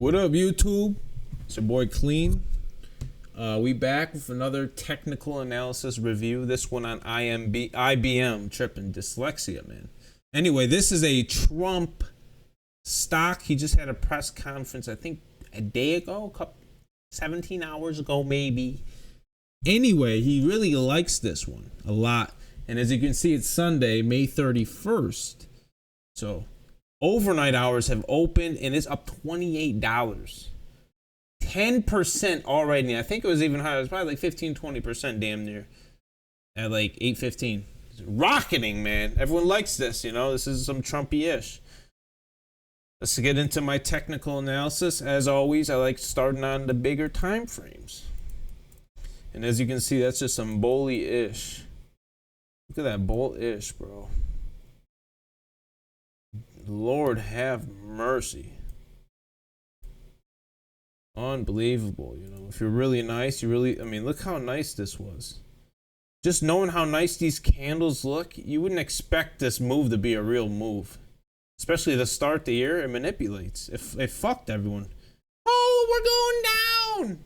What up, YouTube? It's your boy Clean. We back with another technical analysis review. This one on IBM. Tripping dyslexia, man. Anyway, this is a Trump stock. He just had a press conference, I think a day ago, 17 hours ago, maybe. Anyway, he really likes this one a lot. And as you can see, it's Sunday, May 31st. So overnight hours have opened and it's up $28. 10% already. I think it was even higher. It was probably like 15-20% damn near at like 8:15. It's rocketing, man. Everyone likes this, you know. This is some Trumpy-ish. Let's get into my technical analysis. As always, I like starting on the bigger time frames. And as you can see, that's just some bully-ish. Look at that bull-ish, bro. Lord have mercy. Unbelievable, you know. If you're really nice, I mean, look how nice this was. Just knowing how nice these candles look, you wouldn't expect this move to be a real move. Especially to start the year, it manipulates. It fucked everyone. Oh, we're going down!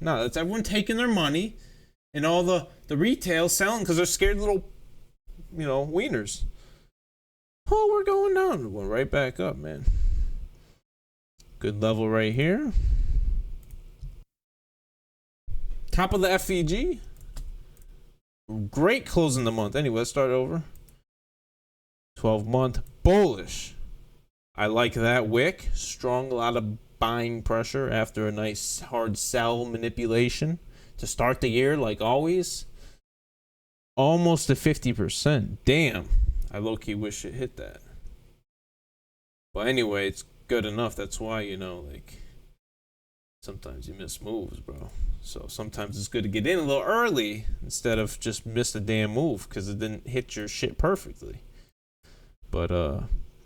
No, that's everyone taking their money and all the retail selling because they're scared little, you know, wieners. Oh, we're going down. It went right back up, man. Good level right here. Top of the FEG. Great closing the month. Anyway, let's start over. 12-month bullish. I like that wick. Strong, a lot of buying pressure after a nice hard sell manipulation to start the year, like always. Almost to 50%. Damn. I low-key wish it hit that. But anyway, it's good enough. That's why, you know, like, sometimes you miss moves, bro. So sometimes it's good to get in a little early instead of just miss a damn move because it didn't hit your shit perfectly. But,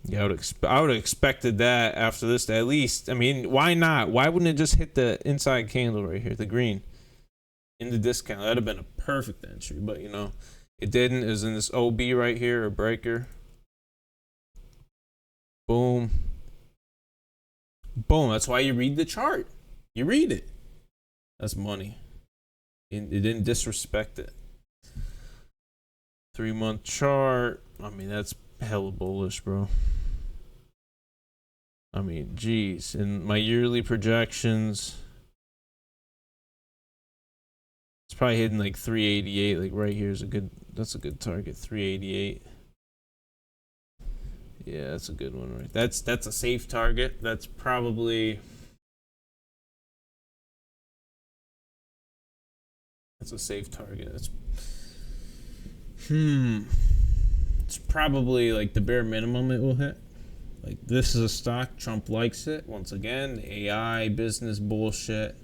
yeah, I would have expected that after this at least. I mean, why not? Why wouldn't it just hit the inside candle right here, the green, in the discount? That would have been a perfect entry, but, you know. It didn't. It was in this OB right here, a breaker. Boom. Boom. That's why you read the chart. You read it. That's money. It didn't disrespect it. 3-month chart. I mean, that's hella bullish, bro. I mean, geez. In my yearly projections, it's probably hitting like 388. Like right here is that's a good target. 388. Yeah, that's a good one, right? That's a safe target. That's probably a safe target. It's probably like the bare minimum it will hit. Like this is a stock. Trump likes it. Once again, AI business bullshit.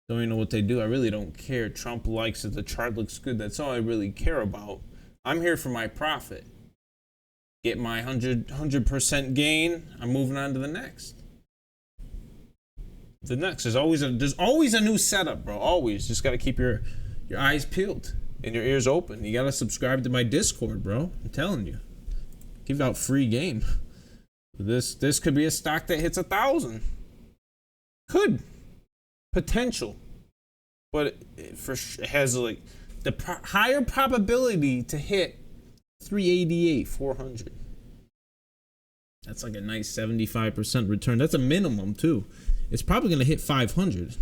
Don't even know what they do. I really don't care. Trump likes it. The chart looks good. That's all I really care about. I'm here for my profit. Get my 100% gain. I'm moving on to the next. There's always a new setup, bro. Always. Just gotta keep your eyes peeled and your ears open. You gotta subscribe to my Discord, bro. I'm telling you. Give out free game. This could be a stock that hits 1,000. Could. Potential, but it has like the higher probability to hit 388, 400. That's like a nice 75% return. That's a minimum too. It's probably gonna hit 500.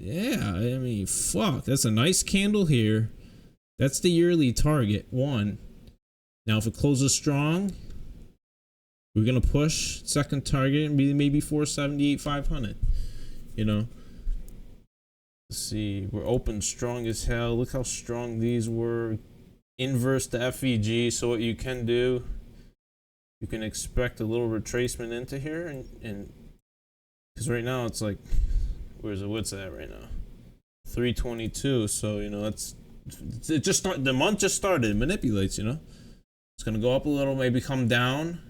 Yeah, I mean, fuck. That's a nice candle here. That's the yearly target, 1. Now, if it closes strong, we're gonna push second target and be maybe 478, 500. You know, let's see. We're open strong as hell. Look how strong these were. Inverse the FEG. So what you can do, you can expect a little retracement into here, and because right now it's like, what's that right now? 322. So you know the month just started. It manipulates. You know, it's gonna go up a little, maybe come down.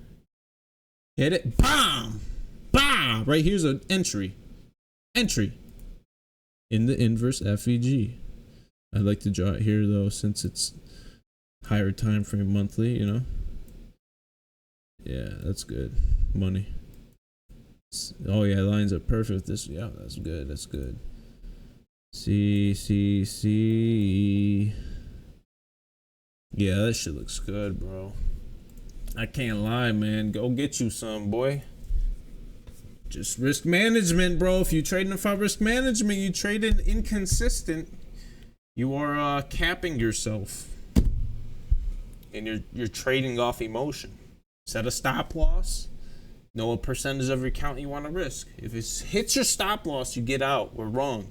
Hit it. Bam! Bam! Right here's an entry in the inverse FEG. I like to draw it here though, since it's higher time frame monthly, you know. Yeah, that's good money. Oh yeah, lines are perfect. This, yeah, that's good. That's good. C. Yeah, that shit looks good, bro. I can't lie, man. Go get you some, boy. Just risk management, bro. If you trading without risk management, you trading inconsistent. You are capping yourself, and you're trading off emotion. Set a stop loss. Know a percentage of your account you want to risk. If it hits your stop loss, you get out or wrong,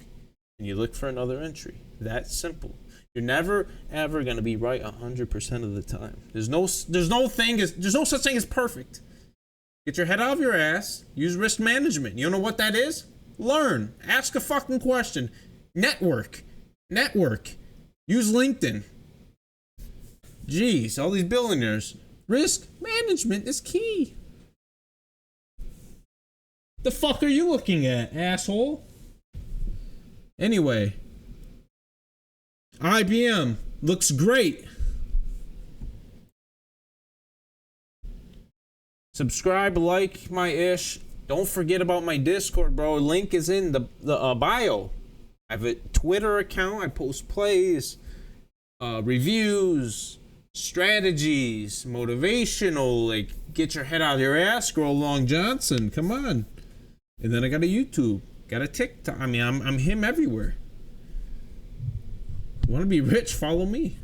and you look for another entry. That simple. You're never ever gonna be right 100% of the time. There's no such thing as perfect. Get your head out of your ass. Use risk management. You don't know what that is? Learn. Ask a fucking question. Network. Use LinkedIn. Jeez, all these billionaires. Risk management is key. The fuck are you looking at, asshole? Anyway, IBM looks great. Subscribe, like my ish. Don't forget about my Discord, bro. Link is in the bio. I have a Twitter account. I post plays, reviews, strategies, motivational. Like, get your head out of your ass, Scroll Long Johnson. Come on. And then I got a YouTube, got a TikTok. I mean, I'm him everywhere. Want to be rich? Follow me.